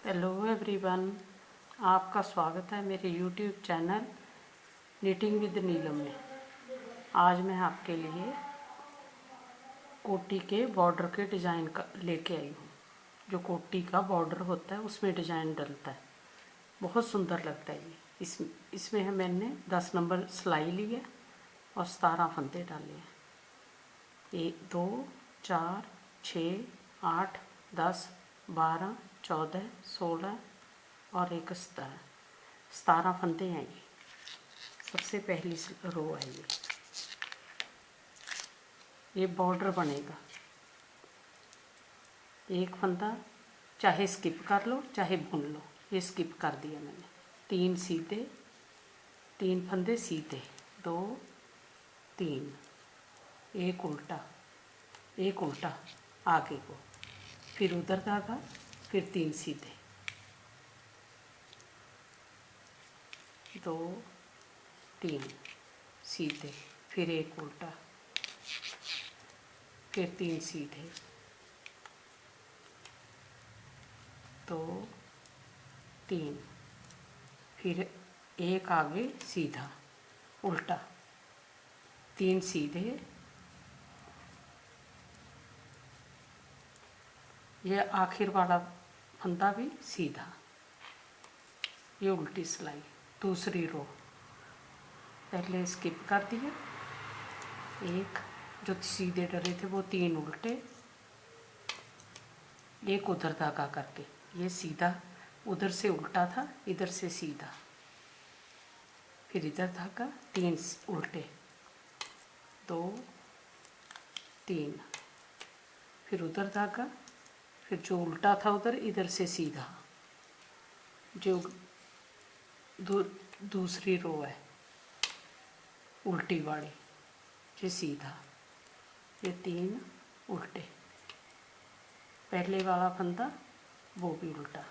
Hello everyone, आपका स्वागत है मेरे यूट्यूब चैनल निटिंग विद नीलम में। आज मैं आपके लिए कोटी के बॉर्डर के डिज़ाइन का लेके आई हूँ। जो कोटी का बॉर्डर होता है उसमें डिज़ाइन डलता है, बहुत सुंदर लगता है ये। इसमें मैंने 10 नंबर सिलाई ली है और 17 फंदे डाले हैं। 1 2 4 6 8 10 12 14 16 और एक 17 फंदे हैं। ये सबसे पहली रो है। ये बॉर्डर बनेगा। एक फंदा चाहे स्किप कर लो चाहे बुन लो। ये स्किप कर दिया मैंने। 3 सीधे, 3 फंदे सीधे, 2 3, एक उल्टा, एक उल्टा आगे को, फिर उधर धागा, फिर 3 सीधे, 2 3 सीधे, फिर एक उल्टा, फिर 3 सीधे, 2 3, फिर एक आगे सीधा उल्टा, 3 सीधे, ये आखिर वाला फंदा भी सीधा। ये उल्टी सिलाई। दूसरी रो पहले स्किप कर दिया। एक जो सीधे डले थे वो 3 उल्टे, एक उधर धागा करके, ये सीधा उधर से उल्टा था, इधर से सीधा, फिर इधर धागा, 3 उल्टे, 2 3, फिर उधर धागा, फिर जो उल्टा था उधर, इधर से सीधा। जो दूसरी रो है उल्टी वाली, ये सीधा, ये 3 उल्टे, पहले वाला फंदा वो भी उल्टा।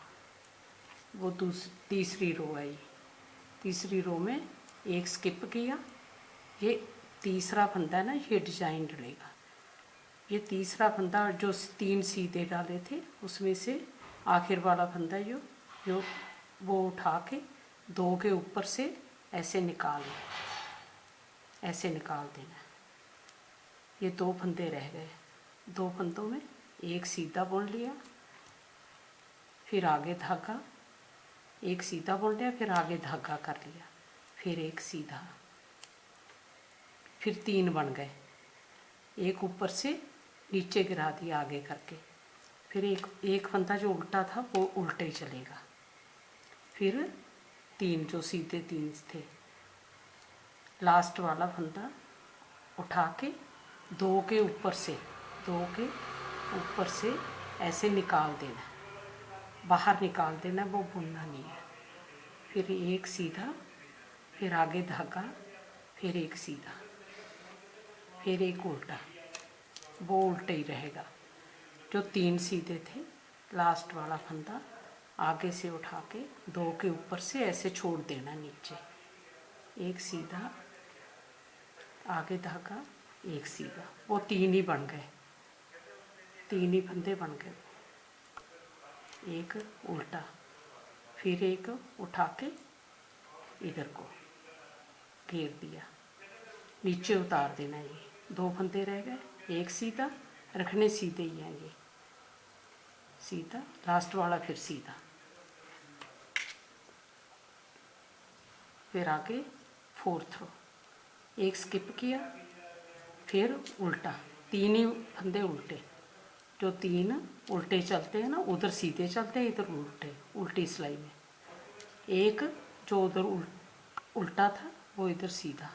वो तीसरी रो है। ये तीसरी रो में एक स्किप किया। ये तीसरा फंदा है ना, ये डिजाइन डलेगा। ये तीसरा फंदा जो 3 सीधे डाले थे उसमें से आखिर वाला फंदा जो वो उठा के 2 के ऊपर से ऐसे ऐसे निकाल देना। ये 2 फंदे रह गए। 2 फंदों में एक सीधा बुन लिया, फिर आगे धागा, एक सीधा बुन लिया, फिर आगे धागा कर लिया, फिर एक सीधा, फिर 3 बन गए। एक ऊपर से नीचे गिरा दिया आगे करके, फिर एक फंदा जो उल्टा था वो उल्टे ही चलेगा, फिर 3 जो सीधे 3 थे। लास्ट वाला फंदा उठा के 2 के ऊपर से ऐसे निकाल देना, बाहर निकाल देना, वो बुनना नहीं है। फिर एक सीधा, फिर आगे धागा, फिर एक सीधा, फिर एक उल्टा, वो उल्टे ही रहेगा। जो 3 सीधे थे, लास्ट वाला फंदा आगे से उठा के 2 के ऊपर से ऐसे छोड़ देना नीचे, एक सीधा, आगे धागा, एक सीधा, वो 3 ही बन गए। 3 ही फंदे बन गए। एक उल्टा, फिर एक उठा के इधर को घेर दिया, नीचे उतार देना। ये 2 फंदे रह गए। एक सीधा रखने, सीधे ही हैं ये, सीधा, लास्ट वाला फिर सीधा, फिर आगे 4th रो, एक स्किप किया, फिर उल्टा, 3 ही फंदे उल्टे। जो 3 उल्टे चलते हैं ना, उधर सीधे चलते हैं, इधर उल्टे, उल्टी सिलाई में। एक जो उधर उल्टा था वो इधर सीधा,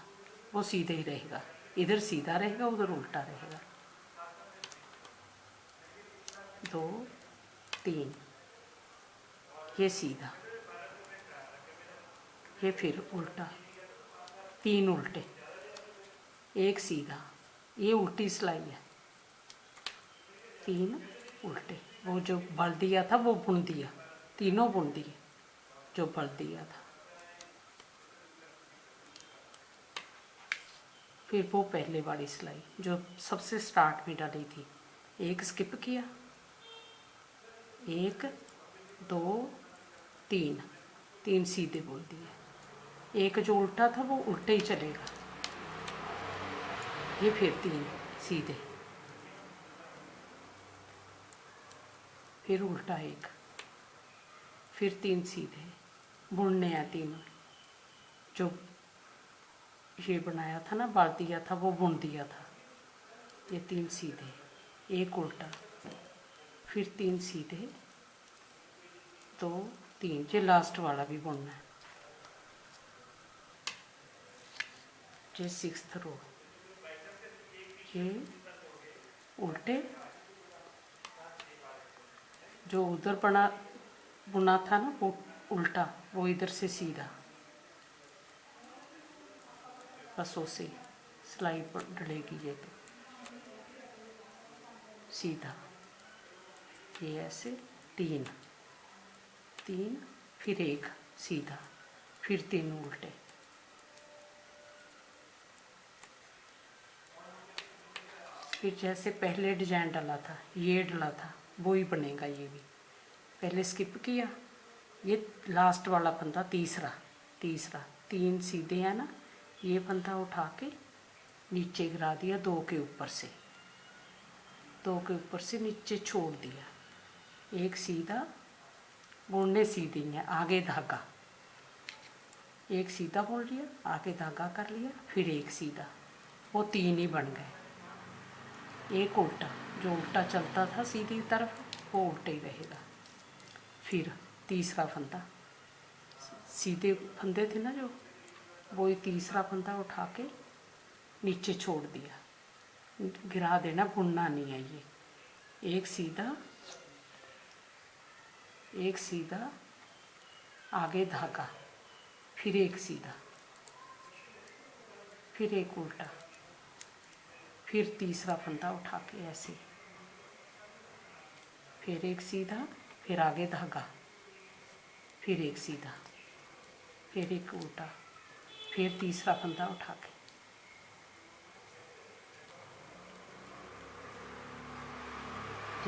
वो सीधे ही रहेगा, इधर सीधा रहेगा, उधर उल्टा रहेगा। 2 3, ये सीधा, ये फिर उल्टा, 3 उल्टे, एक सीधा, ये उल्टी सिलाई है। 3 उल्टे, वो जो बल दिया था वो बुन दिया, तीनों बुन दिए जो बल दिया था। फिर वो पहले वाली सिलाई जो सबसे स्टार्ट में डाली थी, एक स्किप किया, एक दो, तीन, तीन सीधे बुन दिए। एक जो उल्टा था वो उल्टे ही चलेगा। ये फिर तीन सीधे, फिर उल्टा एक, फिर तीन सीधे बुनने हैं तीनों। जो ये बनाया था ना, बाल दिया था, वो बुन दिया था। ये तीन सीधे, एक उल्टा, फिर तीन सीधे, दो, तीन। ये लास्ट वाला भी बुनना है। ये 6th रो, ये उल्टे, जो उधर बुना था ना वो उल्टा, वो इधर से सीधा, बस उसे सिलाई पर डलेगी। ये तो सीधा, ये ऐसे तीन, तीन, फिर एक सीधा, फिर तीन उल्टे। फिर जैसे पहले डिजाइन डाला था, ये डाला था, वो ही बनेगा। ये भी पहले स्किप किया, ये लास्ट वाला फंदा तीसरा, तीसरा तीन सीधे है ना, ये फंदा उठा के नीचे गिरा दिया, दो के ऊपर से, दो के ऊपर से नीचे छोड़ दिया। एक सीधा बुनने सीधी है, आगे धागा, एक सीधा बुन लिया, आगे धागा कर लिया, फिर एक सीधा, वो तीन ही बन गए। एक उल्टा, जो उल्टा चलता था सीधी तरफ वो उल्टे ही रहेगा। फिर तीसरा फंदा, सीधे फंदे थे ना जो, वो ही तीसरा फंदा उठा के नीचे छोड़ दिया, गिरा देना, बुनना नहीं है। ये एक सीधा, एक सीधा, आगे धागा, फिर एक सीधा, फिर एक उल्टा, फिर तीसरा फंदा उठा के ऐसे, फिर एक सीधा, फिर आगे धागा, फिर एक सीधा, फिर एक उल्टा, फिर तीसरा फंदा उठा के,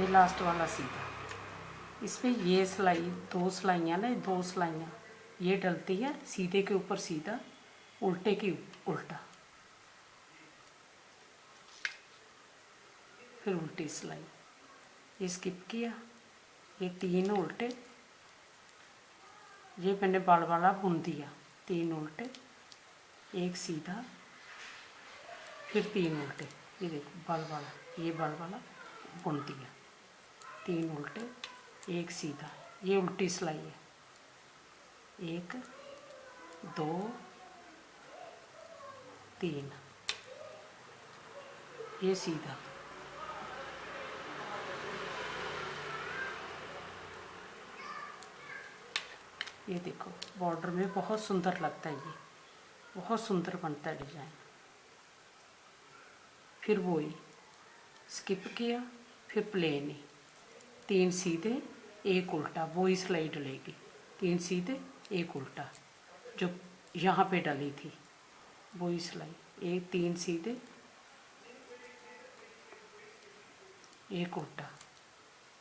ये लास्ट वाला सीधा। इसमें ये सिलाई, दो सिलाइयाँ ना, दो सिलाइयाँ ये डलती है, सीधे के ऊपर सीधा, उल्टे की उल्टा, फिर उल्टी सिलाई। ये स्किप किया, ये तीन उल्टे, ये मैंने बाल वाला बुन दिया, तीन उल्टे, एक सीधा, फिर तीन उल्टे। ये देखो बाल वाला, ये बाल वाला बुन दिया, तीन उल्टे, एक सीधा, ये उल्टी सिलाई है। एक, दो, तीन, ये सीधा, ये देखो बॉर्डर में बहुत सुंदर लगता है। ये बहुत सुंदर बनता है डिजाइन। फिर वही स्किप किया, फिर प्लेन ही, तीन सीधे, एक उल्टा, वही सिलाई डलेगी। तीन सीधे, एक उल्टा, जो यहाँ पे डली थी वही सिलाई। एक, तीन सीधे, एक उल्टा,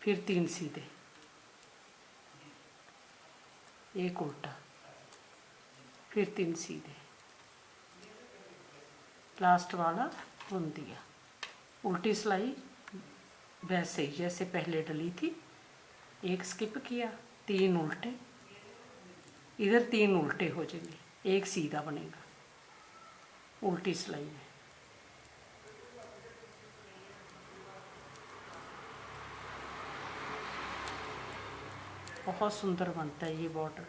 फिर तीन सीधे, एक उल्टा, फिर तीन सीधे, लास्ट वाला बुन दिया। उल्टी सिलाई वैसे ही जैसे पहले डली थी। एक स्किप किया, तीन उल्टे, इधर तीन उल्टे हो जाएंगे, एक सीधा बनेगा उल्टी सिलाई में। बहुत सुंदर बनता है ये बॉर्डर।